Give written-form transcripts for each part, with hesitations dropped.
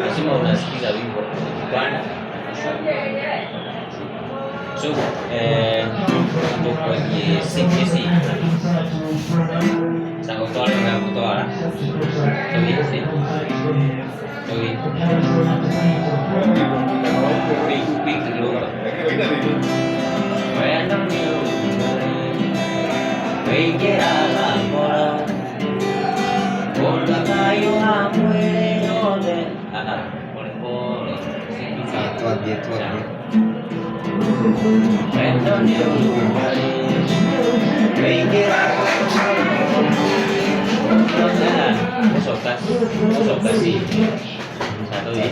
Lazima unasikiza wimbo bwana. So kwenye CPC sa utole na kutoa big logo random new veikera la mora onda kayo amwele yole pole pole Tuambie. random new veikera Soka sih satu ya.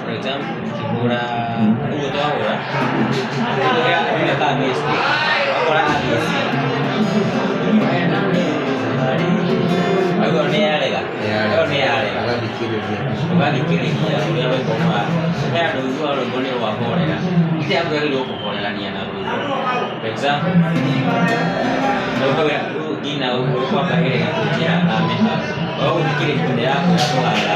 For example, figura Hugo to ahora, itu ya punya tabis, orang habis. Aku ni ada kan? Aku ni ada. Bukan dikirim dia, dia boleh bawa. Saya dulu kalau boleh bawa boleh lah. Itu aku yang dulu boleh lah ni anak dulu. For example, kalau ya dulu gina aku pakai dengan kucing kami. Oh dikirim dia aku ada.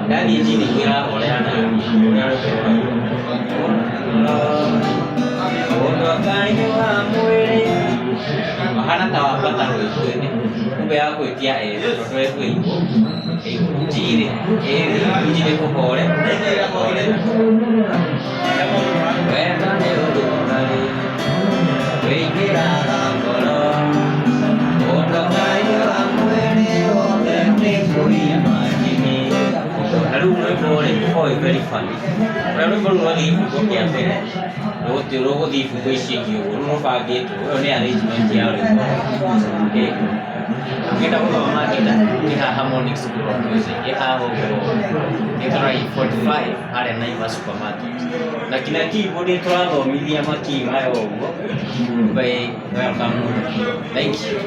Dan di sini kira oleh anak Mahana tahu apa tahu itu ini. Ubah aku dia terus aku ibu jiri jiri ko boleh. Very funny. Lalu kalau lagi buku yang mana, logo di buku isi kyu, logo pagi itu, ini arrangement dia oleh. Okay. Kita perlu kita harmonic sebuah musik. Kita try 45 ada naik masuk ke mati. Nah kini boleh terlalu media maki mayo. Baik, welcome. Thank you.